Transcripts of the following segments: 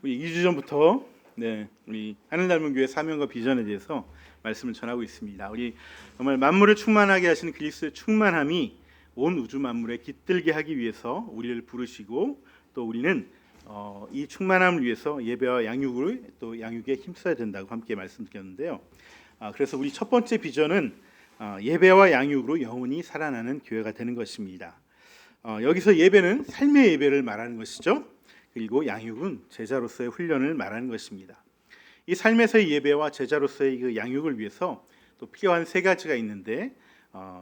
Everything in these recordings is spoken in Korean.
우리 2주 전부터 우리 하늘 닮은 교회 사명과 비전에 대해서 말씀을 전하고 있습니다. 우리 정말 만물을 충만하게 하시는 그리스도의 충만함이 온 우주 만물에 깃들게 하기 위해서 우리를 부르시고 또 우리는 이 충만함을 위해서 예배와 양육을 또 양육에 힘써야 된다고 함께 말씀드렸는데요. 그래서 우리 첫 번째 비전은 예배와 양육으로 영혼이 살아나는 교회가 되는 것입니다. 여기서 예배는 삶의 예배를 말하는 것이죠. 그리고 양육은 제자로서의 훈련을 말하는 것입니다. 이 삶에서의 예배와 제자로서의 그 양육을 위해서 또 필요한 세 가지가 있는데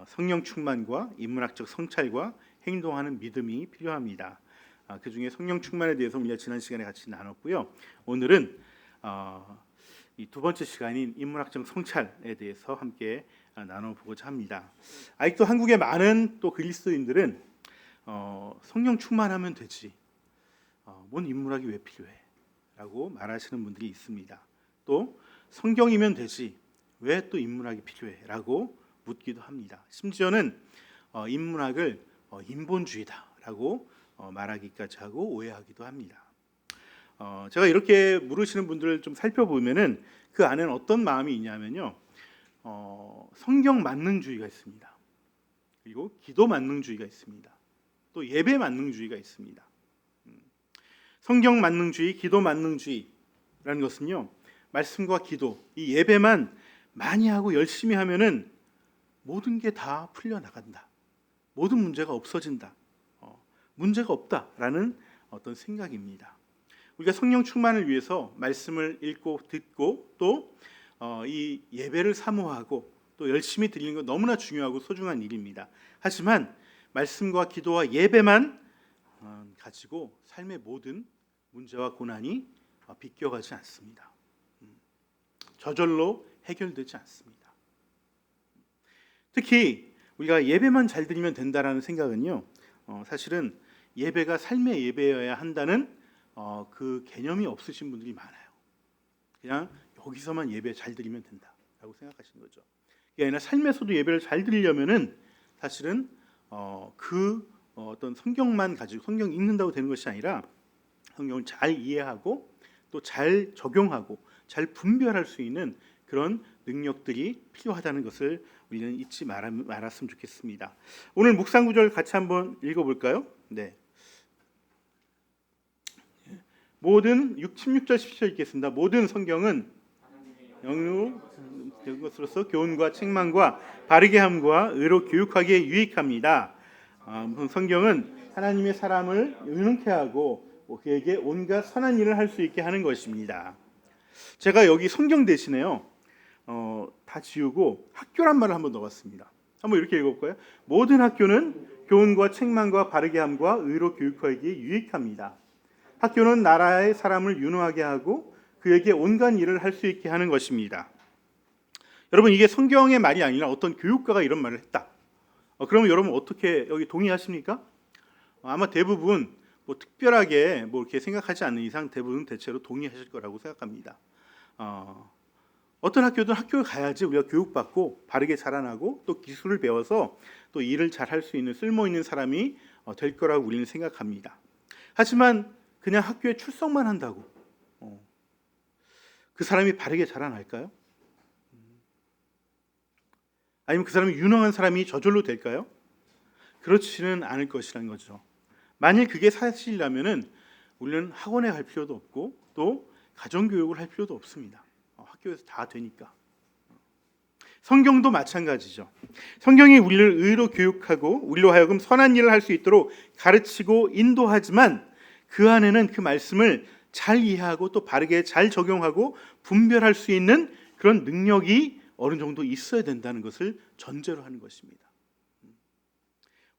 성령 충만과 인문학적 성찰과 행동하는 믿음이 필요합니다. 그 중에 성령 충만에 대해서 우리가 지난 시간에 같이 나눴고요. 오늘은 이 두 번째 시간인 인문학적 성찰에 대해서 함께 나눠보고자 합니다. 아직도 한국의 많은 또 그리스도인들은 성령 충만하면 되지, 뭔 인문학이 왜 필요해? 라고 말하시는 분들이 있습니다. 또 성경이면 되지, 왜 또 인문학이 필요해? 라고 묻기도 합니다. 심지어는 인문학을 인본주의다 라고 말하기까지 하고 오해하기도 합니다. 제가 이렇게 물으시는 분들을 좀 살펴보면은 그 안에는 어떤 마음이 있냐면요, 성경 만능주의가 있습니다. 그리고 기도 만능주의가 있습니다. 또 예배 만능주의가 있습니다. 성경 만능주의, 기도 만능주의라는 것은요, 말씀과 기도, 이 예배만 많이 하고 열심히 하면은 모든 게 다 풀려 나간다. 모든 문제가 없어진다. 문제가 없다라는 어떤 생각입니다. 우리가 성령 충만을 위해서 말씀을 읽고 듣고 또 이 예배를 사모하고 또 열심히 드리는 것 너무나 중요하고 소중한 일입니다. 하지만 말씀과 기도와 예배만 가지고 삶의 모든 문제와 고난이 비껴가지 않습니다. 저절로 해결되지 않습니다. 특히 우리가 예배만 잘 드리면 된다라는 생각은요, 사실은 예배가 삶의 예배여야 한다는 그 개념이 없으신 분들이 많아요. 그냥 여기서만 예배 잘 드리면 된다라고 생각하시는 거죠. 이게 아니라 삶에서도 예배를 잘 드리려면은 사실은 어떤 성경만 가지고 성경 읽는다고 되는 것이 아니라 성경을 잘 이해하고 또 잘 적용하고 잘 분별할 수 있는 그런 능력들이 필요하다는 것을 우리는 잊지 말았으면 좋겠습니다. 오늘 묵상 구절 같이 한번 읽어볼까요? 네. 모든 16절 17절 읽겠습니다. 모든 성경은 영으로 된 것으로서 교훈과 책망과 바르게 함과 의로 교육하기에 유익합니다. 성경은 하나님의 사람을 유능케 하고 그에게 온갖 선한 일을 할 수 있게 하는 것입니다. 제가 여기 성경 대신에요, 다 지우고 학교란 말을 한번 넣어봤습니다. 한번 이렇게 읽어볼까요? 모든 학교는 교훈과 책망과 바르게 함과 의로 교육하기에 유익합니다. 학교는 나라의 사람을 유능하게 하고 그에게 온갖 일을 할 수 있게 하는 것입니다. 여러분, 이게 성경의 말이 아니라 어떤 교육가가 이런 말을 했다. 그러면 여러분 어떻게 여기 동의하십니까? 아마 대부분 특별하게 이렇게 생각하지 않는 이상 대부분 대체로 동의하실 거라고 생각합니다. 어떤 학교든 학교에 가야지 우리가 교육받고 바르게 자라나고 또 기술을 배워서 또 일을 잘 할 수 있는 쓸모 있는 사람이 될 거라고 우리는 생각합니다. 하지만 그냥 학교에 출석만 한다고 그 사람이 바르게 자라날까요? 아니면 그 사람이 유능한 사람이 저절로 될까요? 그렇지는 않을 것이라는 거죠. 만일 그게 사실이라면은 우리는 학원에 갈 필요도 없고 또 가정교육을 할 필요도 없습니다. 학교에서 다 되니까. 성경도 마찬가지죠. 성경이 우리를 의로 교육하고 우리로 하여금 선한 일을 할 수 있도록 가르치고 인도하지만 그 안에는 그 말씀을 잘 이해하고 또 바르게 잘 적용하고 분별할 수 있는 그런 능력이 어느 정도 있어야 된다는 것을 전제로 하는 것입니다.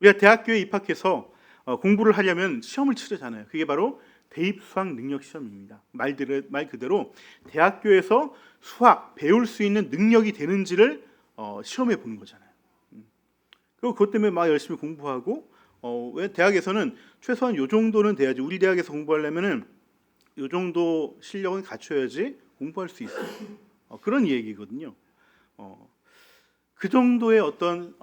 우리가 대학교에 입학해서 공부를 하려면 시험을 치르잖아요. 그게 바로 대입 수학 능력 시험입니다. 말 그대로 대학교에서 수학 배울 수 있는 능력이 되는지를 시험해 보는 거잖아요. 그리고 그것 때문에 막 열심히 공부하고 왜 대학에서는 최소한 요 정도는 돼야지, 우리 대학에서 공부하려면은 요 정도 실력은 갖춰야지 공부할 수 있어요. 그런 얘기거든요. 그 정도의 어떤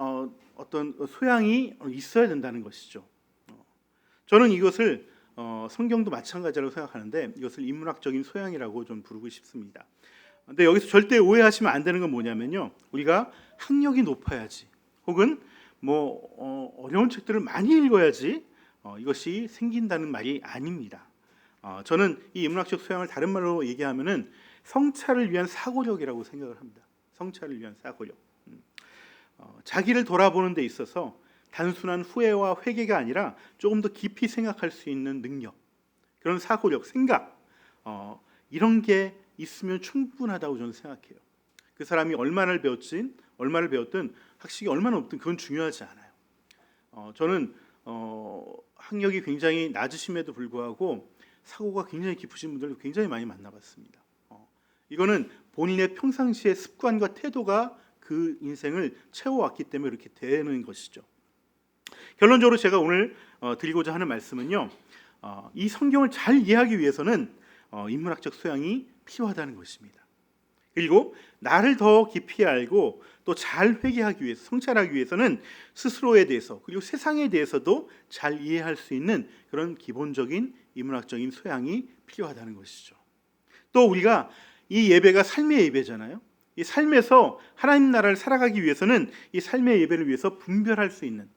소양이 있어야 된다는 것이죠. 저는 이것을 성경도 마찬가지라고 생각하는데 이것을 인문학적인 소양이라고 좀 부르고 싶습니다. 근데 여기서 절대 오해하시면 안 되는 건 뭐냐면요, 우리가 학력이 높아야지 혹은 어려운 책들을 많이 읽어야지 이것이 생긴다는 말이 아닙니다. 저는 이 인문학적 소양을 다른 말로 얘기하면은 성찰을 위한 사고력이라고 생각을 합니다. 성찰을 위한 사고력. 자기를 돌아보는 데 있어서 단순한 후회와 회개가 아니라 조금 더 깊이 생각할 수 있는 능력, 그런 사고력, 생각, 이런 게 있으면 충분하다고 저는 생각해요. 그 사람이 얼마를 배웠든 학식이 얼마나 높든 그건 중요하지 않아요. 저는 학력이 굉장히 낮으심에도 불구하고 사고가 굉장히 깊으신 분들도 굉장히 많이 만나봤습니다. 이거는 본인의 평상시의 습관과 태도가 그 인생을 채워왔기 때문에 이렇게 되는 것이죠. 결론적으로 제가 오늘 드리고자 하는 말씀은요, 이 성경을 잘 이해하기 위해서는 인문학적 소양이 필요하다는 것입니다. 그리고 나를 더 깊이 알고 또 잘 회개하기 위해서, 성찰하기 위해서는 스스로에 대해서 그리고 세상에 대해서도 잘 이해할 수 있는 그런 기본적인 인문학적인 소양이 필요하다는 것이죠. 또 우리가 이 예배가 삶의 예배잖아요. 이 삶에서 하나님 나라를 살아가기 위해서는 이 삶의 예배를 위해서 분별할 수 있는,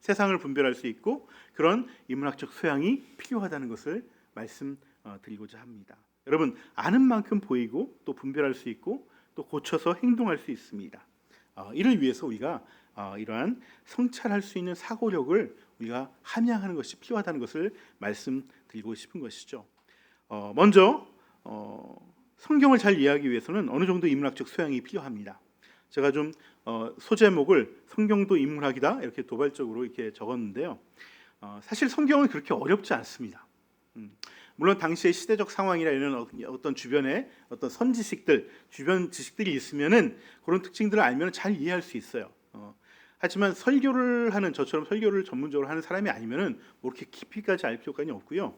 세상을 분별할 수 있고 그런 인문학적 소양이 필요하다는 것을 말씀드리고자 합니다. 여러분, 아는 만큼 보이고 또 분별할 수 있고 또 고쳐서 행동할 수 있습니다. 이를 위해서 우리가 이러한 성찰할 수 있는 사고력을 우리가 함양하는 것이 필요하다는 것을 말씀드리고 싶은 것이죠. 먼저 성경을 잘 이해하기 위해서는 어느 정도 인문학적 소양이 필요합니다. 제가 좀 소제목을 성경도 인문학이다 이렇게 도발적으로 이렇게 적었는데요. 사실 성경은 그렇게 어렵지 않습니다. 물론 당시의 시대적 상황이나 이런 어떤 주변에 어떤 선지식들, 주변 지식들이 있으면은 그런 특징들을 알면 잘 이해할 수 있어요. 하지만 설교를 하는 저처럼 설교를 전문적으로 하는 사람이 아니면은 뭐 이렇게 깊이까지 알 필요까지는 없고요.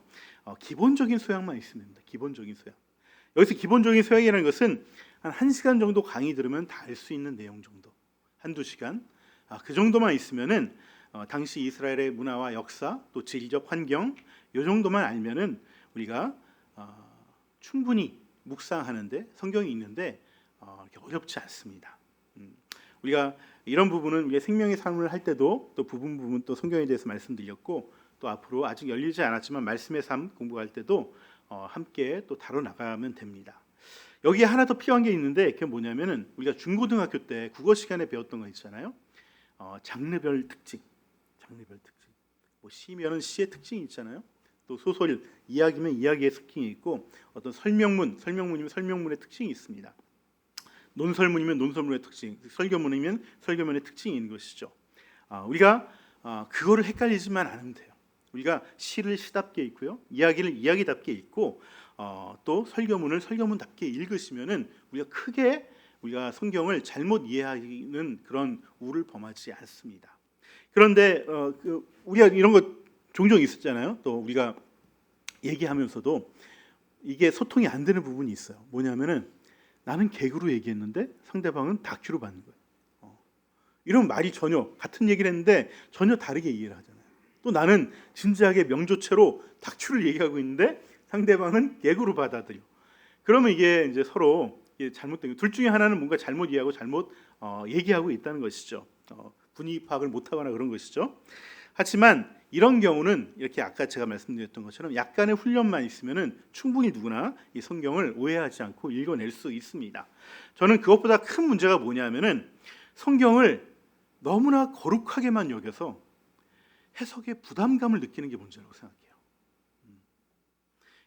기본적인 소양만 있으면 됩니다. 기본적인 소양. 여기서 기본적인 소양이라는 것은 한 1시간 정도 강의 들으면 다 알 수 있는 내용 정도, 한두 시간, 그 정도만 있으면은 당시 이스라엘의 문화와 역사 또 지리적 환경 이 정도만 알면은 우리가 충분히 묵상하는데, 성경이 있는데 이렇게 어렵지 않습니다. 우리가 이런 부분은 우리의 생명의 삶을 할 때도 또 부분 또 성경에 대해서 말씀드렸고, 또 앞으로 아직 열리지 않았지만 말씀의 삶 공부할 때도 함께 또 다뤄 나가면 됩니다. 여기에 하나 더 필요한 게 있는데 그게 뭐냐면은 우리가 중고등학교 때 국어 시간에 배웠던 거 있잖아요. 장르별 특징. 뭐 시면은 시의 특징이 있잖아요. 또 소설, 이야기면 이야기의 특징이 있고, 어떤 설명문이면 설명문의 특징이 있습니다. 논설문이면 논설문의 특징, 설교문이면 설교문의 특징이 있는 것이죠. 우리가 그거를 헷갈리지만 않으면 돼요. 우리가 시를 시답게 읽고요, 이야기를 이야기답게 읽고, 또 설교문을 설교문답게 읽으시면은 우리가 성경을 잘못 이해하는 그런 우를 범하지 않습니다. 그런데 우리가 이런 거 종종 있었잖아요. 또 우리가 얘기하면서도 이게 소통이 안 되는 부분이 있어요. 뭐냐면은 나는 개그로 얘기했는데 상대방은 다큐로 받는 거예요. 이런 말이 전혀 같은 얘기를 했는데 전혀 다르게 이해를 하잖아요. 또 나는 진지하게 명조체로 다큐를 얘기하고 있는데 상대방은 개그로 받아들여. 그러면 이게 이제 서로 잘못된, 둘 중에 하나는 뭔가 잘못 이해하고 잘못 얘기하고 있다는 것이죠. 분위기 파악을 못하거나 그런 것이죠. 하지만 이런 경우는 이렇게 아까 제가 말씀드렸던 것처럼 약간의 훈련만 있으면은 충분히 누구나 이 성경을 오해하지 않고 읽어낼 수 있습니다. 저는 그것보다 큰 문제가 뭐냐면은 성경을 너무나 거룩하게만 여겨서 해석에 부담감을 느끼는 게 문제라고 생각해요.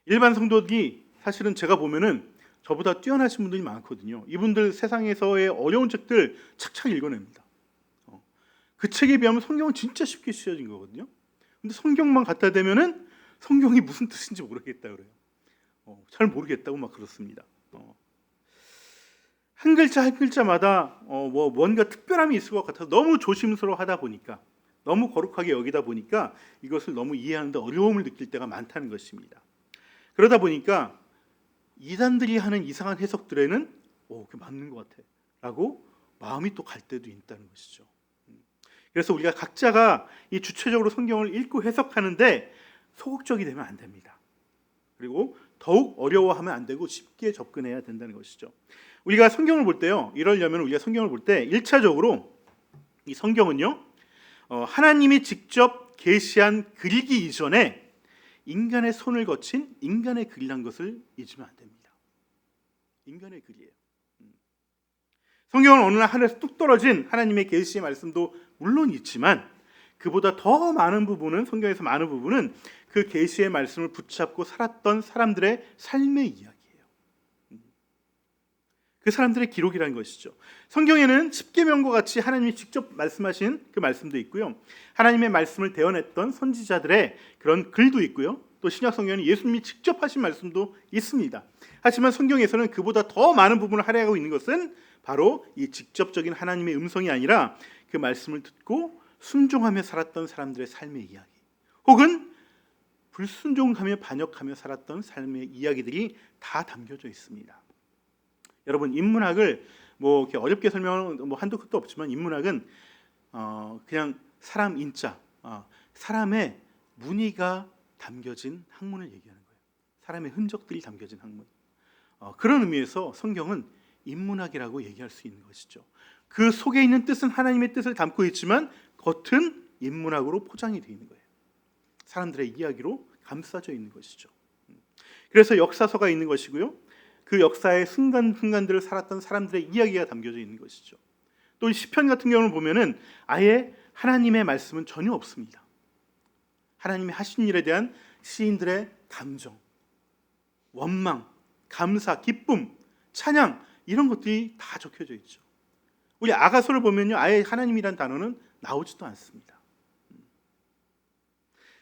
일반 성도들이 사실은 제가 보면은 저보다 뛰어나신 분들이 많거든요. 이분들 세상에서의 어려운 책들 착착 읽어냅니다. 그 책에 비하면 성경은 진짜 쉽게 씌워진 거거든요. 근데 성경만 갖다 대면은 성경이 무슨 뜻인지 모르겠다 그래요. 잘 모르겠다고 막 그렇습니다. 한 글자 한 글자마다 뭔가 특별함이 있을 것 같아서 너무 조심스러워하다 보니까, 너무 거룩하게 여기다 보니까 이것을 너무 이해하는데 어려움을 느낄 때가 많다는 것입니다. 그러다 보니까 이단들이 하는 이상한 해석들에는 그게 맞는 것 같아 라고 마음이 또 갈 때도 있다는 것이죠. 그래서 우리가 각자가 이 주체적으로 성경을 읽고 해석하는데 소극적이 되면 안 됩니다. 그리고 더욱 어려워하면 안 되고 쉽게 접근해야 된다는 것이죠. 우리가 성경을 볼 때요, 이러려면 우리가 성경을 볼 때 1차적으로 이 성경은요, 하나님이 직접 계시한 글이기 이전에 인간의 손을 거친 인간의 글이란 것을 잊으면 안 됩니다. 인간의 글이에요. 성경은 어느 날 하늘에서 뚝 떨어진 하나님의 계시의 말씀도 물론 있지만 그보다 더 많은 부분은, 성경에서 많은 부분은 그 계시의 말씀을 붙잡고 살았던 사람들의 삶의 이야기예요. 그 사람들의 기록이라는 것이죠. 성경에는 십계명과 같이 하나님이 직접 말씀하신 그 말씀도 있고요, 하나님의 말씀을 대언했던 선지자들의 그런 글도 있고요, 또 신약 성경에는 예수님이 직접 하신 말씀도 있습니다. 하지만 성경에서는 그보다 더 많은 부분을 할애하고 있는 것은 바로 이 직접적인 하나님의 음성이 아니라 그 말씀을 듣고 순종하며 살았던 사람들의 삶의 이야기, 혹은 불순종하며 반역하며 살았던 삶의 이야기들이 다 담겨져 있습니다. 여러분, 인문학을 뭐 이렇게 어렵게 설명하는 뭐 한도 끝도 없지만, 인문학은 그냥 사람 인자, 사람의 무늬가 담겨진 학문을 얘기하는 거예요. 사람의 흔적들이 담겨진 학문. 그런 의미에서 성경은 인문학이라고 얘기할 수 있는 것이죠. 그 속에 있는 뜻은 하나님의 뜻을 담고 있지만 겉은 인문학으로 포장이 되어 있는 거예요. 사람들의 이야기로 감싸져 있는 것이죠. 그래서 역사서가 있는 것이고요, 그 역사의 순간순간들을 살았던 사람들의 이야기가 담겨져 있는 것이죠. 또 시편 같은 경우는 보면은 아예 하나님의 말씀은 전혀 없습니다. 하나님이 하신 일에 대한 시인들의 감정, 원망, 감사, 기쁨, 찬양, 이런 것들이 다 적혀져 있죠. 우리 아가서를 보면요, 아예 하나님이란 단어는 나오지도 않습니다.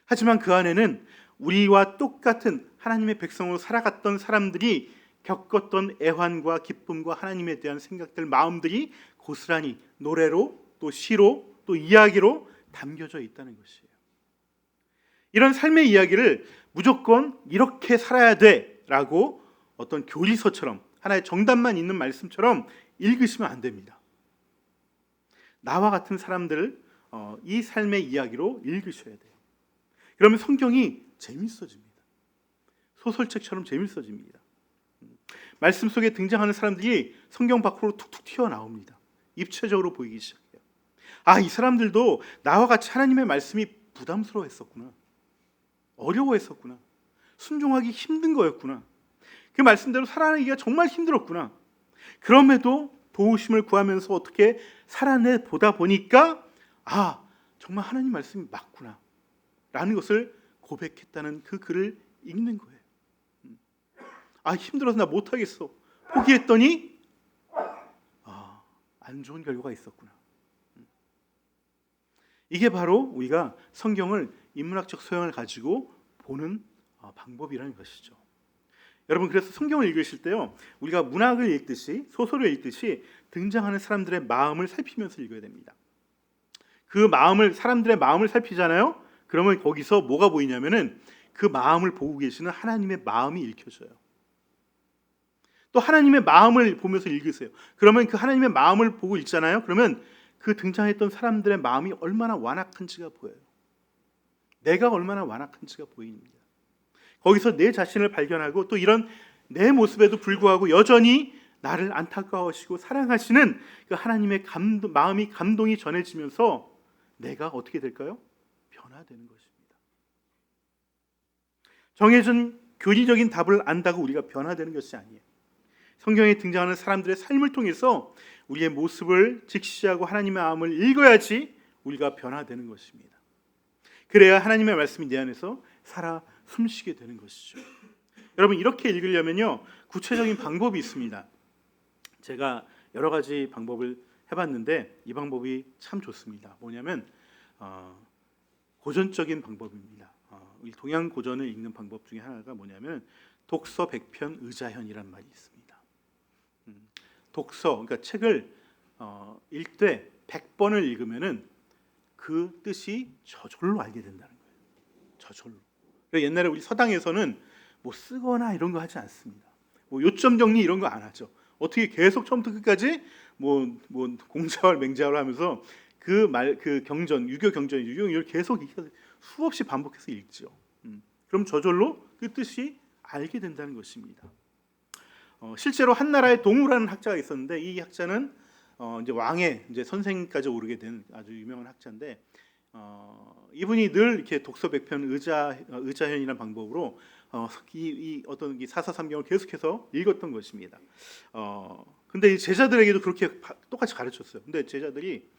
하지만 그 안에는 우리와 똑같은 하나님의 백성으로 살아갔던 사람들이 겪었던 애환과 기쁨과 하나님에 대한 생각들, 마음들이 고스란히 노래로, 또 시로, 또 이야기로 담겨져 있다는 것이에요. 이런 삶의 이야기를 무조건 이렇게 살아야 돼라고 어떤 교리서처럼, 하나의 정답만 있는 말씀처럼 읽으시면 안 됩니다. 나와 같은 사람들을 이 삶의 이야기로 읽으셔야 돼요. 그러면 성경이 재밌어집니다. 소설책처럼 재밌어집니다. 말씀 속에 등장하는 사람들이 성경 밖으로 툭툭 튀어나옵니다. 입체적으로 보이기 시작해요. 이 사람들도 나와 같이 하나님의 말씀이 부담스러워했었구나, 어려워했었구나, 순종하기 힘든 거였구나, 그 말씀대로 살아가기가 정말 힘들었구나. 그럼에도 도우심을 구하면서 어떻게 살아내 보다 보니까 정말 하나님 말씀이 맞구나 라는 것을 고백했다는 그 글을 읽는 거예요. 힘들어서 나 못하겠어, 포기했더니 안 좋은 결과가 있었구나. 이게 바로 우리가 성경을 인문학적 소양을 가지고 보는 방법이라는 것이죠. 여러분, 그래서 성경을 읽으실 때요, 우리가 문학을 읽듯이, 소설을 읽듯이 등장하는 사람들의 마음을 살피면서 읽어야 됩니다. 그 마음을, 사람들의 마음을 살피잖아요. 그러면 거기서 뭐가 보이냐면은 그 마음을 보고 계시는 하나님의 마음이 읽혀져요. 또 하나님의 마음을 보면서 읽으세요. 그러면 그 하나님의 마음을 보고 읽잖아요. 그러면 그 등장했던 사람들의 마음이 얼마나 완악한지가 보여요. 내가 얼마나 완악한지가 보입니다. 거기서 내 자신을 발견하고, 또 이런 내 모습에도 불구하고 여전히 나를 안타까워하시고 사랑하시는 그 하나님의 마음이, 감동이 전해지면서 내가 어떻게 될까요? 변화되는 것입니다. 정해진 교리적인 답을 안다고 우리가 변화되는 것이 아니에요. 성경에 등장하는 사람들의 삶을 통해서 우리의 모습을 직시하고 하나님의 마음을 읽어야지 우리가 변화되는 것입니다. 그래야 하나님의 말씀이 내 안에서 살아 숨쉬게 되는 것이죠. 여러분, 이렇게 읽으려면요, 구체적인 방법이 있습니다. 제가 여러 가지 방법을 해봤는데 이 방법이 참 좋습니다. 뭐냐면 고전적인 방법입니다. 우리 동양 고전을 읽는 방법 중에 하나가 뭐냐면 독서 백편 의자현이란 말이 있습니다. 독서, 그러니까 책을 읽되 100번을 읽으면은 그 뜻이 저절로 알게 된다는 거예요. 저절로. 그러니까 옛날에 우리 서당에서는 뭐 쓰거나 이런 거 하지 않습니다. 뭐 요점 정리 이런 거 안 하죠. 어떻게 계속 처음부터 끝까지 뭐 공자월 맹자월 하면서 그 경전, 유교 경전, 유교를 계속 수없이 반복해서 읽죠. 그럼 저절로 그 뜻이 알게 된다는 것입니다. 실제로 한나라에 동우라는 학자가 있었는데 이 학자는 이제 왕의 이제 선생까지 오르게 된 아주 유명한 학자인데 이분이 늘 이렇게 독서백편 의자현이라는 방법으로 이 어떤 이 사사삼경을 계속해서 읽었던 것입니다. 근데 이 제자들에게도 그렇게 똑같이 가르쳤어요. 근데 제자들이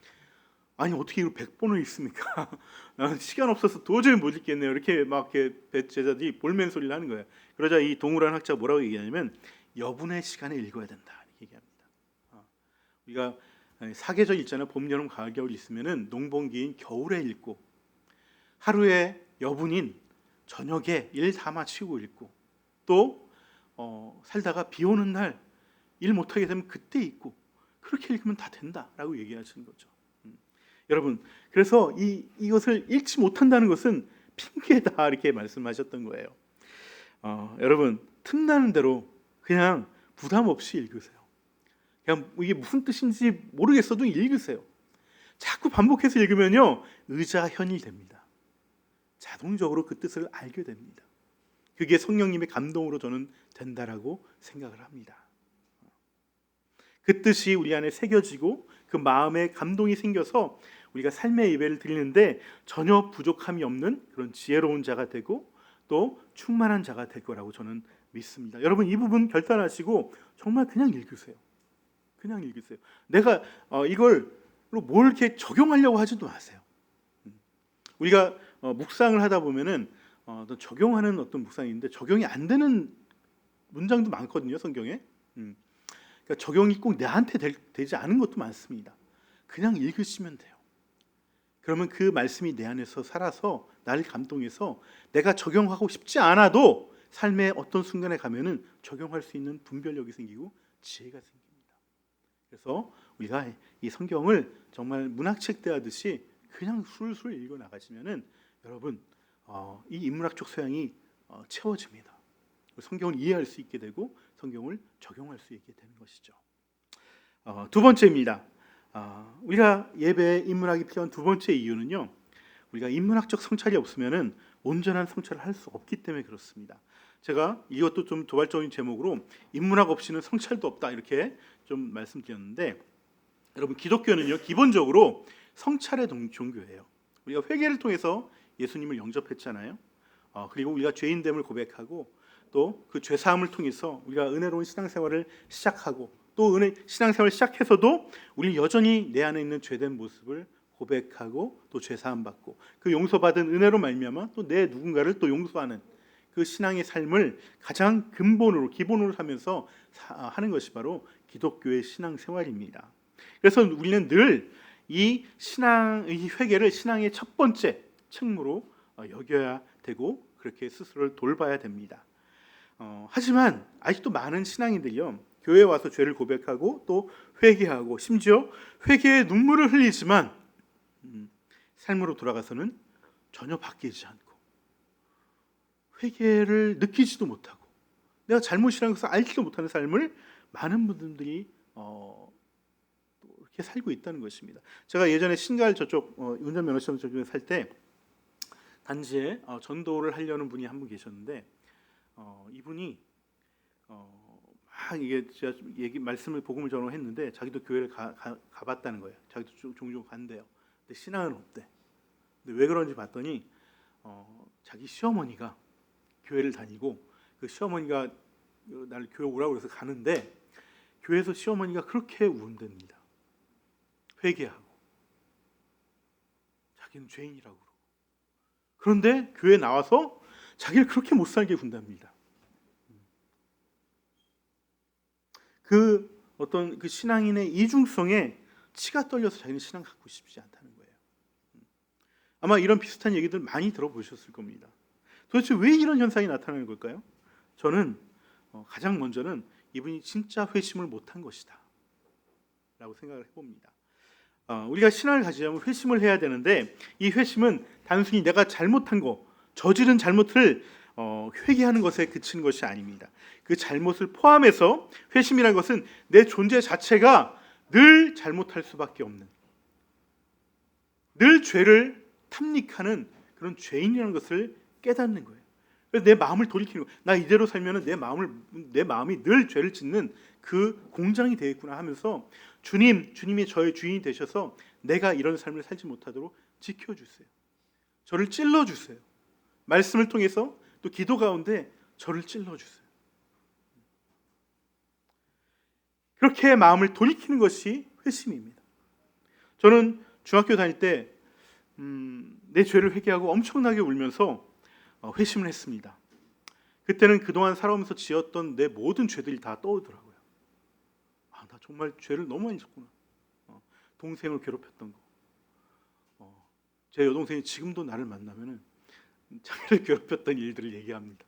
아니 어떻게 이걸 100번을 읽습니까? 나는 시간 없어서 도저히 못 읽겠네요. 이렇게 막 이렇게 제자들이 볼멘 소리를 하는 거예요. 그러자 이 동우라는 학자가 뭐라고 얘기하냐면 여분의 시간에 읽어야 된다 이렇게 얘기합니다. 우리가 사계절 있잖아요. 봄, 여름, 가을, 겨울 있으면은 농번기인 겨울에 읽고 하루에 여분인 저녁에 일 다 마치고 읽고 또 살다가 비 오는 날 일 못하게 되면 그때 읽고 그렇게 읽으면 다 된다라고 얘기하시는 거죠. 여러분 그래서 이것을 읽지 못한다는 것은 핑계다 이렇게 말씀하셨던 거예요. 여러분 틈나는 대로 그냥 부담 없이 읽으세요. 그냥 이게 무슨 뜻인지 모르겠어도 읽으세요. 자꾸 반복해서 읽으면요 의자현이 됩니다. 자동적으로 그 뜻을 알게 됩니다. 그게 성령님의 감동으로 저는 된다라고 생각을 합니다. 그 뜻이 우리 안에 새겨지고 그 마음에 감동이 생겨서 우리가 삶의 예배를 드리는데 전혀 부족함이 없는 그런 지혜로운 자가 되고 또 충만한 자가 될 거라고 저는 믿습니다. 여러분 이 부분 결단하시고 정말 그냥 읽으세요. 그냥 읽으세요. 내가 이걸로 뭘 이렇게 적용하려고 하지도 마세요. 우리가 묵상을 하다 보면은 적용하는 어떤 묵상인데 적용이 안 되는 문장도 많거든요, 성경에. 그러니까 적용이 꼭 나한테 되지 않은 것도 많습니다. 그냥 읽으시면 돼요. 그러면 그 말씀이 내 안에서 살아서 나를 감동해서 내가 적용하고 싶지 않아도 삶의 어떤 순간에 가면은 적용할 수 있는 분별력이 생기고 지혜가 생깁니다. 그래서 우리가 이 성경을 정말 문학책 대하듯이 그냥 술술 읽어 나가시면은 여러분 이 인문학적 소양이 채워집니다. 성경을 이해할 수 있게 되고 성경을 적용할 수 있게 되는 것이죠. 두 번째입니다. 우리가 예배에 인문학이 필요한 두 번째 이유는요. 우리가 인문학적 성찰이 없으면은 온전한 성찰을 할 수 없기 때문에 그렇습니다. 제가 이것도 좀 도발적인 제목으로 인문학 없이는 성찰도 없다 이렇게 좀 말씀드렸는데 여러분 기독교는요 기본적으로 성찰의 종교예요. 우리가 회개를 통해서 예수님을 영접했잖아요. 그리고 우리가 죄인됨을 고백하고 또 그 죄사함을 통해서 우리가 은혜로운 신앙생활을 시작하고 또 신앙생활을 시작해서도 우리 여전히 내 안에 있는 죄된 모습을 고백하고 또 죄사함 받고 그 용서받은 은혜로 말미암아 또 내 누군가를 또 용서하는 그 신앙의 삶을 가장 근본으로 기본으로 하면서 하는 것이 바로 기독교의 신앙생활입니다. 그래서 우리는 늘 이 회개를 신앙의 첫 번째 책무로 여겨야 되고 그렇게 스스로를 돌봐야 됩니다. 하지만 아직도 많은 신앙인들이요 교회에 와서 죄를 고백하고 또 회개하고 심지어 회개의 눈물을 흘리지만 삶으로 돌아가서는 전혀 바뀌지 않고 회개를 느끼지도 못하고 내가 잘못이라는 것을 알지도 못하는 삶을 많은 분들이 이렇게 살고 있다는 것입니다. 제가 예전에 신갈 저쪽 운전면허 시험 저쪽에 살 때 단지에 전도를 하려는 분이 한 분 계셨는데 이분이 막 이게 제가 말씀을 복음을 전하했는데 자기도 교회를 가봤다는 거예요. 자기도 종종 간대요. 근데 신앙은 없대. 근데 왜 그런지 봤더니 자기 시어머니가 교회를 다니고 그 시어머니가 나를 교회 오라고 그래서 가는데 교회에서 시어머니가 그렇게 운답니다. 회개하고 자기는 죄인이라고 그러고 그런데 교회에 나와서 자기를 그렇게 못 살게 군답니다. 그 어떤 그 신앙인의 이중성에 치가 떨려서 자기는 신앙 갖고 싶지 않다는 거예요. 아마 이런 비슷한 얘기들 많이 들어보셨을 겁니다. 도대체 왜 이런 현상이 나타나는 걸까요? 저는 가장 먼저는 이분이 진짜 회심을 못한 것이다 라고 생각을 해봅니다. 우리가 신앙을 가지려면 회심을 해야 되는데 이 회심은 단순히 내가 잘못한 거 저지른 잘못을 회개하는 것에 그치는 것이 아닙니다. 그 잘못을 포함해서 회심이라는 것은 내 존재 자체가 늘 잘못할 수밖에 없는 늘 죄를 탐닉하는 그런 죄인이라는 것을 깨닫는 거예요. 그래서 내 마음을 돌이키는 거예요. 나 이대로 살면은 내 마음이 늘 죄를 짓는 그 공장이 되겠구나 하면서 주님이 저의 주인이 되셔서 내가 이런 삶을 살지 못하도록 지켜주세요. 저를 찔러주세요. 말씀을 통해서 또 기도 가운데 저를 찔러주세요. 그렇게 마음을 돌이키는 것이 회심입니다. 저는 중학교 다닐 때 내 죄를 회개하고 엄청나게 울면서 회심을 했습니다. 그때는 그동안 살아오면서 지었던 내 모든 죄들이 다 떠오르더라고요. 나 정말 죄를 너무 많이 졌구나. 동생을 괴롭혔던 거. 제 여동생이 지금도 나를 만나면은 자기를 괴롭혔던 일들을 얘기합니다.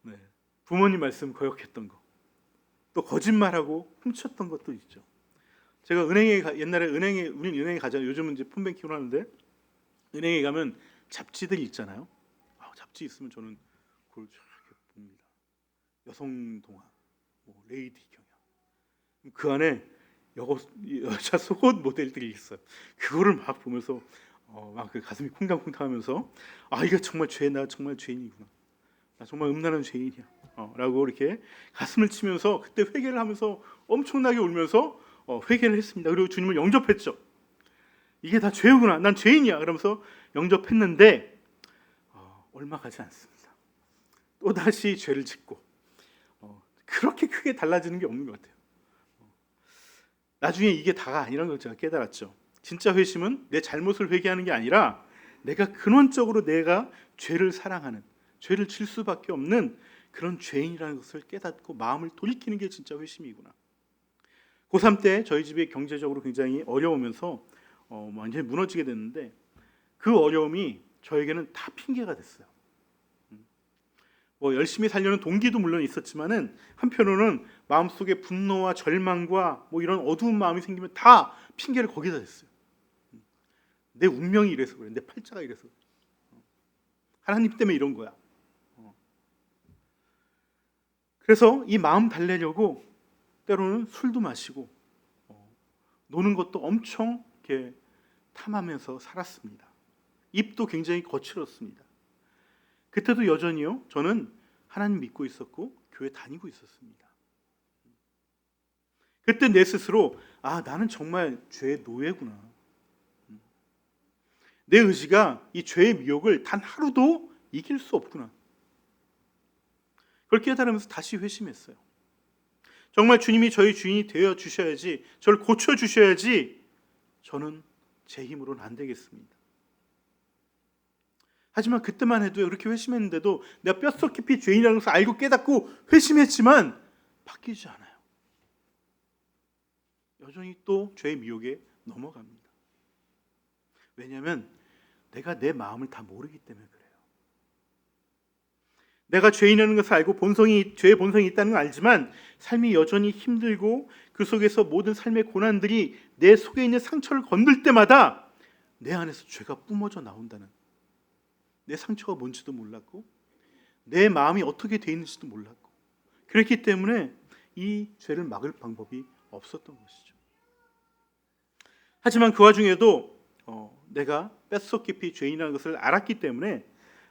네. 부모님 말씀 거역했던 거, 또 거짓말하고 훔쳤던 것도 있죠. 제가 옛날에 우리 은행에 가잖아요. 요즘은 이제 폰뱅킹을 하는데 은행에 가면 잡지들이 있잖아요. 잡지 있으면 저는 그걸 이렇게 봅니다. 여성 동화, 레이디 경향. 그 안에 여자 속옷 모델들이 있어요. 그거를 막 보면서 막 그 가슴이 쿵당쿵당하면서 이게 정말 나 정말 죄인이구나. 나 정말 음란한 죄인이야. 라고 이렇게 가슴을 치면서 그때 회개를 하면서 엄청나게 울면서 회개를 했습니다. 그리고 주님을 영접했죠. 이게 다 죄구나. 난 죄인이야. 그러면서 영접했는데 얼마 가지 않습니다. 또 다시 죄를 짓고 그렇게 크게 달라지는 게 없는 것 같아요. 나중에 이게 다가 아니라는 걸 제가 깨달았죠. 진짜 회심은 내 잘못을 회개하는 게 아니라 내가 근원적으로 내가 죄를 사랑하는, 죄를 질 수밖에 없는 그런 죄인이라는 것을 깨닫고 마음을 돌이키는 게 진짜 회심이구나. 고3 때 저희 집이 경제적으로 굉장히 어려우면서 완전히 무너지게 됐는데 그 어려움이 저에게는 다 핑계가 됐어요. 열심히 살려는 동기도 물론 있었지만은 한편으로는 마음속에 분노와 절망과 이런 어두운 마음이 생기면 다 핑계를 거기다 댔어요. 내 운명이 이래서 그래. 내 팔자가 이래서 그래. 하나님 때문에 이런 거야. 그래서 이 마음 달래려고 때로는 술도 마시고 노는 것도 엄청 이렇게 탐하면서 살았습니다. 입도 굉장히 거칠었습니다. 그때도 여전히요. 저는 하나님 믿고 있었고 교회 다니고 있었습니다. 그때 내 스스로 나는 정말 죄의 노예구나. 내 의지가 이 죄의 미혹을 단 하루도 이길 수 없구나. 그걸 깨달으면서 다시 회심했어요. 정말 주님이 저희 주인이 되어 주셔야지, 저를 고쳐 주셔야지 저는 제 힘으로는 안 되겠습니다. 하지만 그때만 해도 그렇게 회심했는데도 내가 뼛속 깊이 죄인이라는 것을 알고 깨닫고 회심했지만 바뀌지 않아요. 여전히 또 죄의 미혹에 넘어갑니다. 왜냐하면 내가 내 마음을 다 모르기 때문에 그래요. 내가 죄인이라는 것을 알고 죄의 본성이 있다는 걸 알지만 삶이 여전히 힘들고 그 속에서 모든 삶의 고난들이 내 속에 있는 상처를 건들 때마다 내 안에서 죄가 뿜어져 나온다는, 내 상처가 뭔지도 몰랐고 내 마음이 어떻게 돼 있는지도 몰랐고 그렇기 때문에 이 죄를 막을 방법이 없었던 것이죠. 하지만 그 와중에도 내가 뼛속 깊이 죄인이라는 것을 알았기 때문에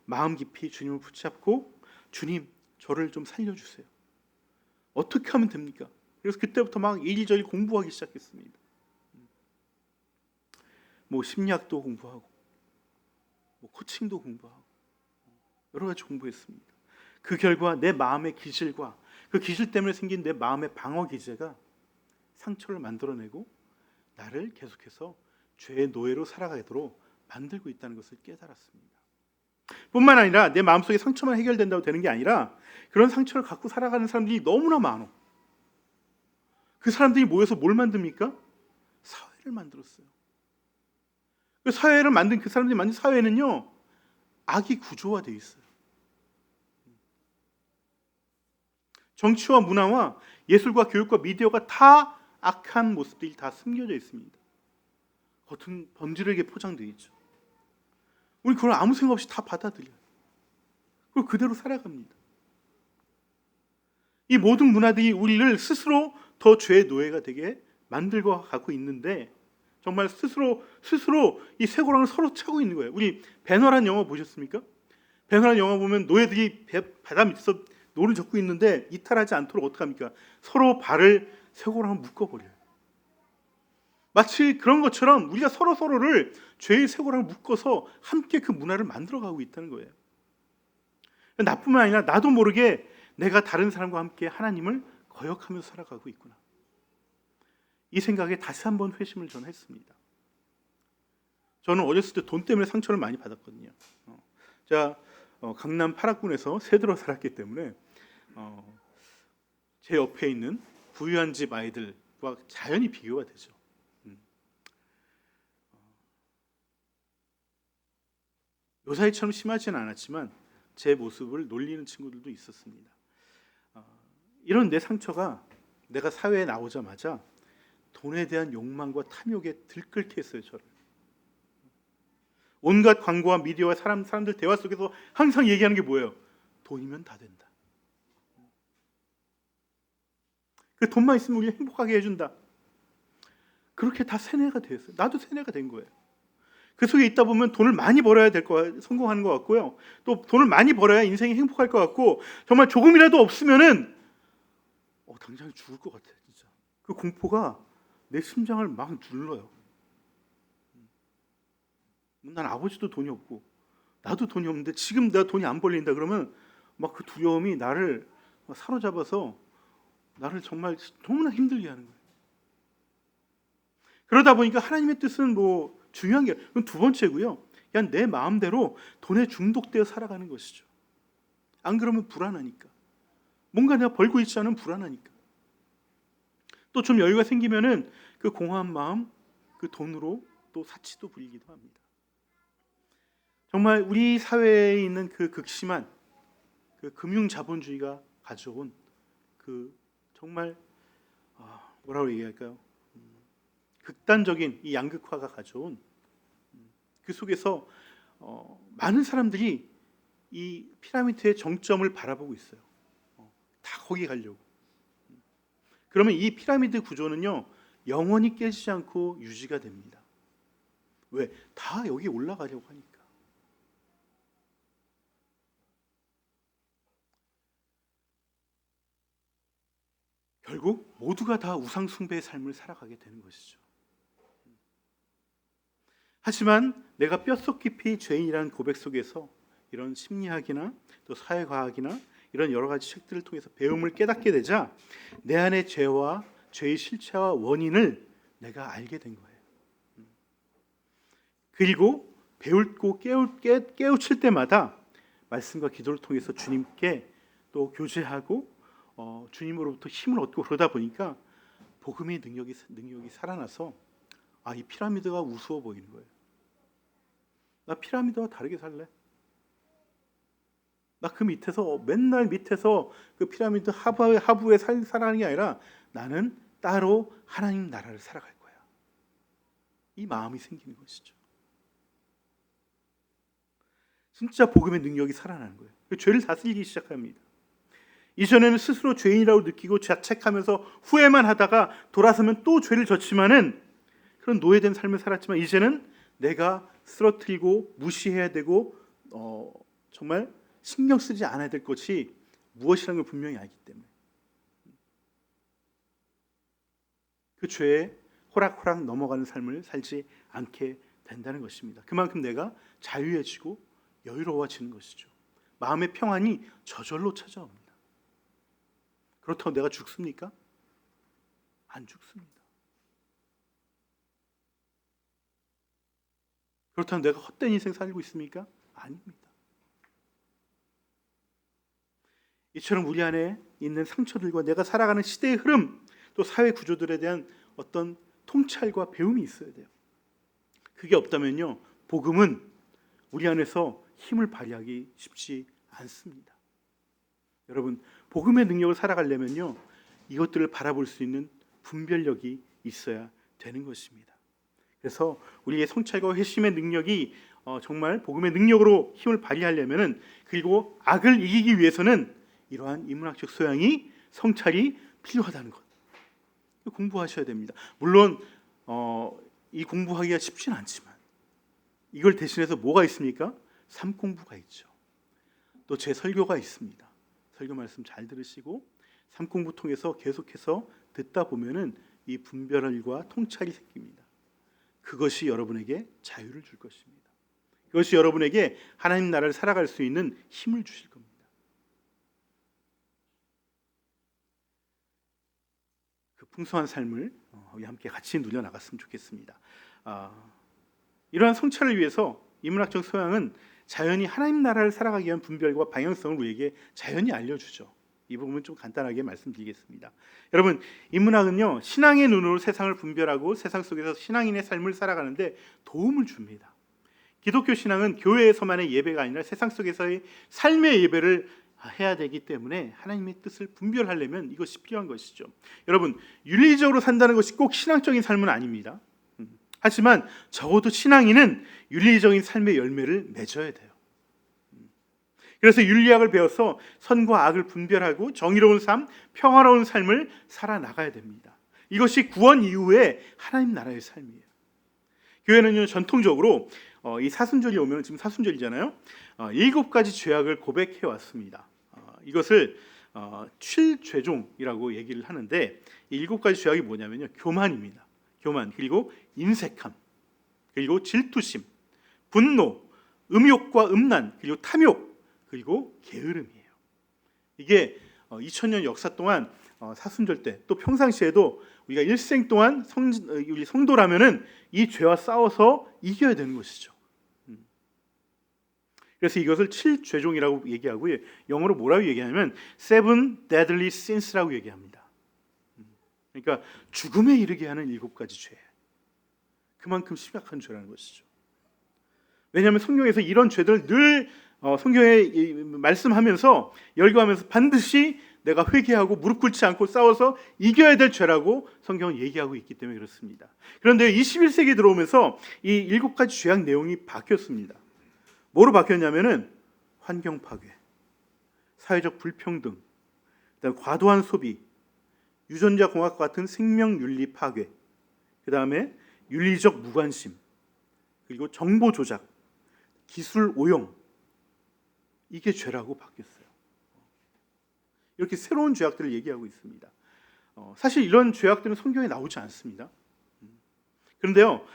마음 깊이 주님을 붙잡고 주님, 저를 좀 살려주세요. 어떻게 하면 됩니까? 그래서 그때부터 막 이리저리 공부하기 시작했습니다. 심리학도 공부하고 코칭도 공부하고 여러 가지 공부했습니다. 그 결과 내 마음의 기질과 그 기질 때문에 생긴 내 마음의 방어 기제가 상처를 만들어내고 나를 계속해서 죄의 노예로 살아가도록 만들고 있다는 것을 깨달았습니다. 뿐만 아니라 내 마음속에 상처만 해결된다고 되는 게 아니라 그런 상처를 갖고 살아가는 사람들이 너무나 많아. 그 사람들이 모여서 뭘 만듭니까? 사회를 만들었어요. 그 사회를 만든 그 사람들이 만든 사회는요, 악이 구조화되어 있어요. 정치와 문화와 예술과 교육과 미디어가 다 악한 모습들이 다 숨겨져 있습니다. 겉은 번지르게 포장되어 있죠. 우리 그걸 아무 생각 없이 다 받아들여요. 그리고 그대로 살아갑니다. 이 모든 문화들이 우리를 스스로 더 죄의 노예가 되게 만들고 가고 있는데 정말 스스로 이 쇠고랑을 서로 차고 있는 거예요. 우리 배너란 영화 보셨습니까? 배낭 영화 보면 노예들이 바다 밑에서 노를 젓고 있는데 이탈하지 않도록 어떻게 합니까? 서로 발을 쇠고랑으로 묶어버려요. 마치 그런 것처럼 우리가 서로를 죄의 쇠고랑을 묶어서 함께 그 문화를 만들어가고 있다는 거예요. 나뿐만 아니라 나도 모르게 내가 다른 사람과 함께 하나님을 거역하면서 살아가고 있구나. 이 생각에 다시 한번 회심을 저는 했습니다. 저는 어렸을 때 돈 때문에 상처를 많이 받았거든요. 제가 강남 8학군에서 세들어 살았기 때문에 제 옆에 있는 부유한 집 아이들과 자연히 비교가 되죠. 요사이처럼 심하지는 않았지만 제 모습을 놀리는 친구들도 있었습니다. 이런 내 상처가 내가 사회에 나오자마자 돈에 대한 욕망과 탐욕에 들끓게 했어요. 저를. 온갖 광고와 미디어와 사람들 대화 속에서 항상 얘기하는 게 뭐예요? 돈이면 다 된다. 그 돈만 있으면 우리 행복하게 해준다. 그렇게 다 세뇌가 되었어요. 나도 세뇌가 된 거예요. 그 속에 있다 보면 돈을 많이 벌어야 될 거 성공하는 것 같고요. 또 돈을 많이 벌어야 인생이 행복할 것 같고, 정말 조금이라도 없으면은 당장 죽을 것 같아. 진짜 그 공포가 내 심장을 막 눌러요. 난 아버지도 돈이 없고 나도 돈이 없는데 지금 내가 돈이 안 벌린다 그러면 막 그 두려움이 나를 사로잡아서 나를 정말 너무나 힘들게 하는 거예요. 그러다 보니까 하나님의 뜻은 중요한 게 그건 두 번째고요. 그냥 내 마음대로 돈에 중독되어 살아가는 것이죠. 안 그러면 불안하니까. 뭔가 내가 벌고 있지 않으면 불안하니까. 또 좀 여유가 생기면은 그 공허한 마음, 그 돈으로 또 사치도 부리기도 합니다. 정말 우리 사회에 있는 그 극심한 그 금융 자본주의가 가져온 그 정말 뭐라고 얘기할까요? 극단적인 이 양극화가 가져온 그 속에서 많은 사람들이 이 피라미드의 정점을 바라보고 있어요. 다 거기 가려고. 그러면 이 피라미드 구조는요 영원히 깨지지 않고 유지가 됩니다. 왜? 다 여기 올라가려고 하니까. 결국 모두가 다 우상 숭배의 삶을 살아가게 되는 것이죠. 하지만 내가 뼛속 깊이 죄인이라는 고백 속에서 이런 심리학이나 또 사회과학이나 이런 여러 가지 책들을 통해서 배움을 깨닫게 되자 내 안의 죄와 죄의 실체와 원인을 내가 알게 된 거예요. 그리고 배우고 깨우칠 때마다 말씀과 기도를 통해서 주님께 또 교제하고 주님으로부터 힘을 얻고 그러다 보니까 복음의 능력이 살아나서 이 피라미드가 우스워 보이는 거예요. 나 피라미드와 다르게 살래. 나 그 밑에서 맨날 밑에서 그 피라미드 하부에 살아가는 게 아니라 나는 따로 하나님 나라를 살아갈 거야. 이 마음이 생기는 것이죠. 진짜 복음의 능력이 살아나는 거예요. 죄를 다스리기 시작합니다. 이전에는 스스로 죄인이라고 느끼고 자책하면서 후회만 하다가 돌아서면 또 죄를 졌지만은 그런 노예된 삶을 살았지만 이제는 내가 쓰러뜨리고 무시해야 되고 정말 신경 쓰지 않아야 될 것이 무엇이라는 걸 분명히 알기 때문에 그 죄에 호락호락 넘어가는 삶을 살지 않게 된다는 것입니다. 그만큼 내가 자유해지고 여유로워지는 것이죠. 마음의 평안이 저절로 찾아옵니다. 그렇다고 내가 죽습니까? 안 죽습니다. 그렇다면 내가 헛된 인생 살고 있습니까? 아닙니다. 이처럼 우리 안에 있는 상처들과 내가 살아가는 시대의 흐름, 또 사회 구조들에 대한 어떤 통찰과 배움이 있어야 돼요. 그게 없다면요, 복음은 우리 안에서 힘을 발휘하기 쉽지 않습니다. 여러분, 복음의 능력을 살아가려면요, 이것들을 바라볼 수 있는 분별력이 있어야 되는 것입니다. 그래서 우리의 성찰과 회심의 능력이 정말 복음의 능력으로 힘을 발휘하려면은, 그리고 악을 이기기 위해서는 이러한 인문학적 소양이, 성찰이 필요하다는 것, 공부하셔야 됩니다. 물론 이 공부하기가 쉽지는 않지만 이걸 대신해서 뭐가 있습니까? 삶 공부가 있죠. 또 제 설교가 있습니다. 설교 말씀 잘 들으시고 삼공부 통해서 계속해서 듣다 보면은 이 분별과 통찰이 생깁니다. 그것이 여러분에게 자유를 줄 것입니다. 그것이 여러분에게 하나님 나라를 살아갈 수 있는 힘을 주실 겁니다. 그 풍성한 삶을 우리 함께 같이 누려나갔으면 좋겠습니다. 이러한 성찰을 위해서 인문학적 소양은 자연히 하나님 나라를 살아가기 위한 분별과 방향성을 우리에게 자연히 알려주죠. 이 부분은 좀 간단하게 말씀드리겠습니다. 여러분, 인문학은요, 신앙의 눈으로 세상을 분별하고 세상 속에서 신앙인의 삶을 살아가는데 도움을 줍니다. 기독교 신앙은 교회에서만의 예배가 아니라 세상 속에서의 삶의 예배를 해야 되기 때문에 하나님의 뜻을 분별하려면 이것이 필요한 것이죠. 여러분, 윤리적으로 산다는 것이 꼭 신앙적인 삶은 아닙니다. 하지만 적어도 신앙인은 윤리적인 삶의 열매를 맺어야 돼요. 그래서 윤리학을 배워서 선과 악을 분별하고 정의로운 삶, 평화로운 삶을 살아나가야 됩니다. 이것이 구원 이후의 하나님 나라의 삶이에요. 교회는요, 전통적으로 이 사순절이 오면, 지금 사순절이잖아요. 7가지 죄악을 고백해 왔습니다. 이것을 칠죄종이라고 얘기를 하는데, 이 7가지 죄악이 뭐냐면요, 교만입니다. 교만, 그리고 인색함, 그리고 질투심, 분노, 음욕과 음란, 그리고 탐욕, 그리고 게으름이에요. 이게 2000년 역사 동안 사순절 때, 또 평상시에도 우리가 일생 동안 우리 성도라면은 이 죄와 싸워서 이겨야 되는 것이죠. 그래서 이것을 7죄종이라고 얘기하고요, 영어로 뭐라고 얘기하냐면 Seven Deadly Sins라고 얘기합니다. 그러니까 죽음에 이르게 하는 7가지 죄. 그만큼 심각한 죄라는 것이죠. 왜냐하면 성경에서 이런 죄들을 늘 성경에 말씀하면서 열거하면서 반드시 내가 회개하고 무릎 꿇지 않고 싸워서 이겨야 될 죄라고 성경은 얘기하고 있기 때문에 그렇습니다. 그런데 21세기 들어오면서 이 7가지 죄악 내용이 바뀌었습니다. 뭐로 바뀌었냐면은 환경 파괴, 사회적 불평등, 그다음 과도한 소비, 유전자 공학과 같은 생명 윤리 파괴, 그다음에 윤리적 무관심, 그리고 정보 조작, 기술 오용, 이게 죄라고 바뀌었어요. 이렇게 새로운 죄악들을 얘기하고 있습니다. 사실 이런 죄악들은 성경에 나오지 않습니다. 그런데요,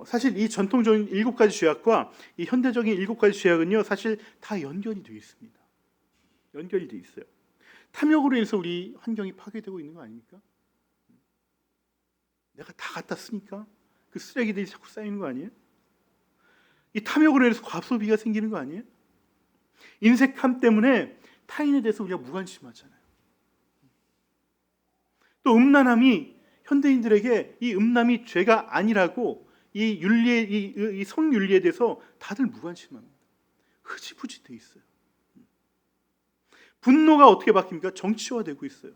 사실 이 전통적인 7가지 죄악과 이 현대적인 7가지 죄악은요, 사실 다 연결이 되어 있습니다. 연결이 되어 있어요. 탐욕으로 인해서 우리 환경이 파괴되고 있는 거 아닙니까? 내가 다 갖다 쓰니까 그 쓰레기들이 자꾸 쌓이는 거 아니에요? 이 탐욕으로 인해서 과소비가 생기는 거 아니에요? 인색함 때문에 타인에 대해서 우리가 무관심하잖아요. 또 음란함이 현대인들에게 이 음란이 죄가 아니라고 이 윤리에, 이 성윤리에 대해서 다들 무관심합니다. 흐지부지 돼 있어요. 분노가 어떻게 바뀝니까? 정치화되고 있어요.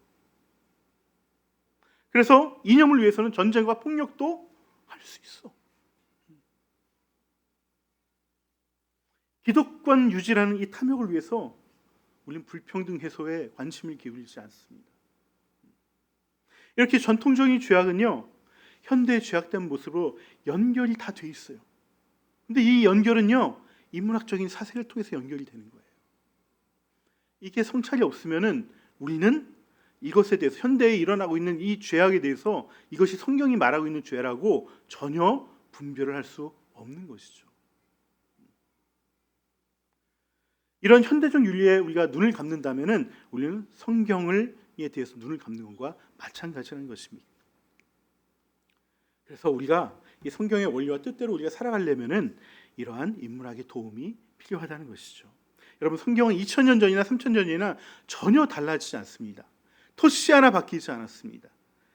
그래서 이념을 위해서는 전쟁과 폭력도 할 수 있어. 기득권 유지라는 이 탐욕을 위해서 우리는 불평등 해소에 관심을 기울이지 않습니다. 이렇게 전통적인 죄악은요, 현대의 죄악된 모습으로 연결이 다 돼 있어요. 근데 이 연결은요, 인문학적인 사색을 통해서 연결이 되는 거예요. 이게 성찰이 없으면은 우리는 이것에 대해서, 현대에 일어나고 있는 이 죄악에 대해서 이것이 성경이 말하고 있는 죄라고 전혀 분별을 할 수 없는 것이죠. 이런 현대적 윤리에 우리가 눈을 감는다면은 우리는 성경에 대해서 눈을 감는 것과 마찬가지라는 것입니다. 그래서 우리가 이 성경의 원리와 뜻대로 우리가 살아가려면은 이러한 인문학의 도움이 필요하다는 것이죠. 여러분, 성경은 2000년 전이나 3000년 전이나 전혀 달라지지 않습니다. 토시 하나 바뀌지 않았습니다.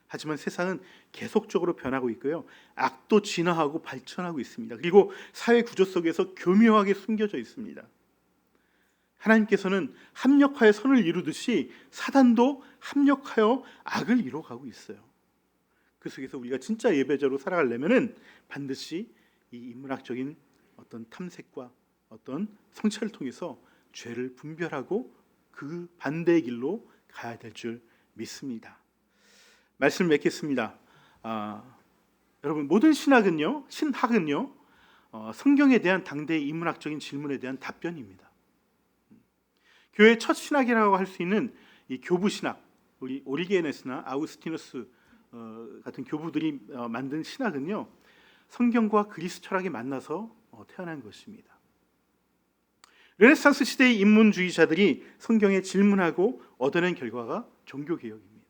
하지만 세상은 계속적으로 변하고 있고요, 악도 진화하고 발전하고 있습니다. 그리고 사회 구조 속에서 교묘하게 숨겨져 있습니다. 하나님께서는 합력하여 선을 이루듯이 사단도 합력하여 악을 이루어가고 있어요. 그 속에서 우리가 진짜 예배자로 살아가려면은 반드시 이 인문학적인 어떤 탐색과 어떤 성찰을 통해서 죄를 분별하고 그 반대의 길로 가야 될 줄 믿습니다. 말씀을 맺겠습니다. 여러분, 모든 신학은요, 성경에 대한 당대의 인문학적인 질문에 대한 답변입니다. 교회 첫 신학이라고 할 수 있는 이 교부 신학, 우리 오리게네스나 아우스티누스 같은 교부들이 만든 신학은요, 성경과 그리스 철학이 만나서 태어난 것입니다. 르네상스 시대의 인문주의자들이 성경에 질문하고 얻어낸 결과가 종교개혁입니다.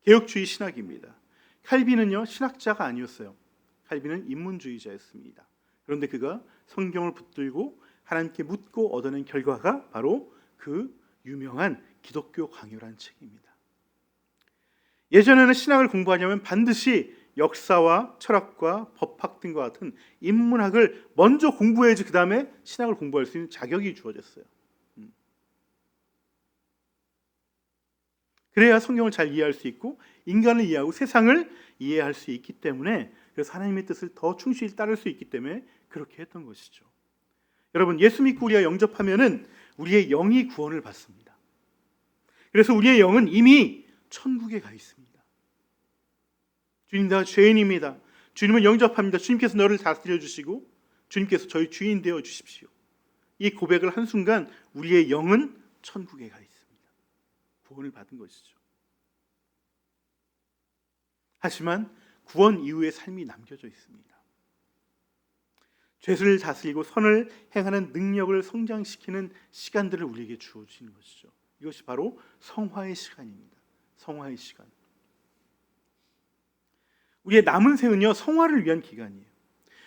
개혁주의 신학입니다. 칼빈은요, 신학자가 아니었어요. 칼빈은 인문주의자였습니다. 그런데 그가 성경을 붙들고 하나님께 묻고 얻어낸 결과가 바로 그 유명한 기독교 강요라는 책입니다. 예전에는 신학을 공부하려면 반드시 역사와 철학과 법학 등과 같은 인문학을 먼저 공부해야지 그 다음에 신학을 공부할 수 있는 자격이 주어졌어요. 그래야 성경을 잘 이해할 수 있고 인간을 이해하고 세상을 이해할 수 있기 때문에, 그래서 하나님의 뜻을 더 충실히 따를 수 있기 때문에 그렇게 했던 것이죠. 여러분, 예수 믿고 우리가 영접하면은 우리의 영이 구원을 받습니다. 그래서 우리의 영은 이미 천국에 가 있습니다. 주님, 내가 죄인입니다. 주님을 영접합니다. 주님께서 너를 다스려 주시고 주님께서 저희 주인 되어 주십시오. 이 고백을 한순간 우리의 영은 천국에 가 있습니다. 구원을 받은 것이죠. 하지만 구원 이후의 삶이 남겨져 있습니다. 죄를 다스리고 선을 행하는 능력을 성장시키는 시간들을 우리에게 주어지는 것이죠. 이것이 바로 성화의 시간입니다. 성화의 시간. 우리의 남은 생은요, 성화를 위한 기간이에요.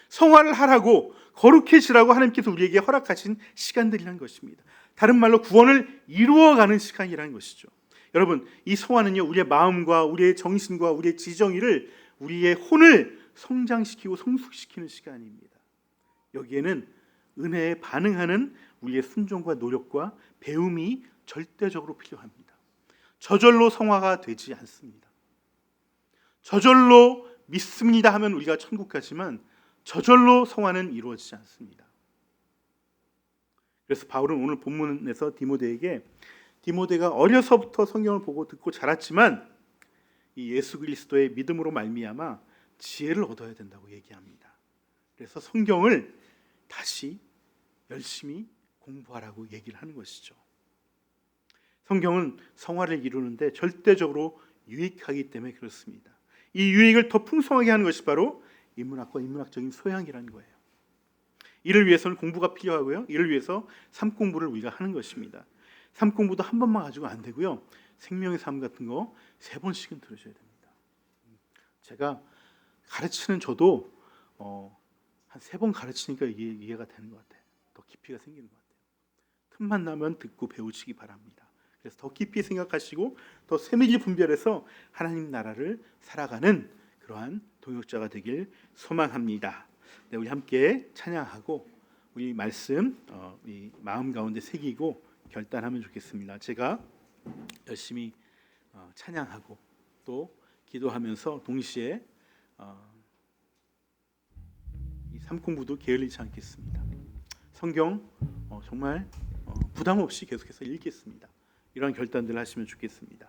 성화를 하라고, 거룩해지라고 하나님께서 우리에게 허락하신 시간들이라는 것입니다. 다른 말로 구원을 이루어가는 시간이라는 것이죠. 여러분, 이 성화는요, 우리의 마음과 우리의 정신과 우리의 지정의를, 우리의 혼을 성장시키고 성숙시키는 시간입니다. 여기에는 은혜에 반응하는 우리의 순종과 노력과 배움이 절대적으로 필요합니다. 저절로 성화가 되지 않습니다. 저절로 믿습니다 하면 우리가 천국 가지만 저절로 성화는 이루어지지 않습니다. 그래서 바울은 오늘 본문에서 디모데에게, 디모데가 어려서부터 성경을 보고 듣고 자랐지만 이 예수 그리스도의 믿음으로 말미암아 지혜를 얻어야 된다고 얘기합니다. 그래서 성경을 다시 열심히 공부하라고 얘기를 하는 것이죠. 성경은 성화를 이루는데 절대적으로 유익하기 때문에 그렇습니다. 이 유익을 더 풍성하게 하는 것이 바로 인문학과 인문학적인 소양이라는 거예요. 이를 위해서는 공부가 필요하고요. 이를 위해서 삶 공부를 우리가 하는 것입니다. 삶 공부도 한 번만 가지고 안 되고요. 생명의 삶 같은 거 3번씩은 들으셔야 됩니다. 제가 가르치는 저도 한 3번 가르치니까 이해가 되는 것 같아요. 더 깊이가 생기는 것 같아요. 틈만 나면 듣고 배우시기 바랍니다. 그래서 더 깊이 생각하시고 더 세밀히 분별해서 하나님 나라를 살아가는 그러한 동역자가 되길 소망합니다. 네, 우리 함께 찬양하고 우리 말씀 이 마음 가운데 새기고 결단하면 좋겠습니다. 제가 열심히 찬양하고 또 기도하면서 동시에 이 삶 공부도 게을리지 않겠습니다. 성경 정말 부담 없이 계속해서 읽겠습니다. 이런 결단들을 하시면 좋겠습니다.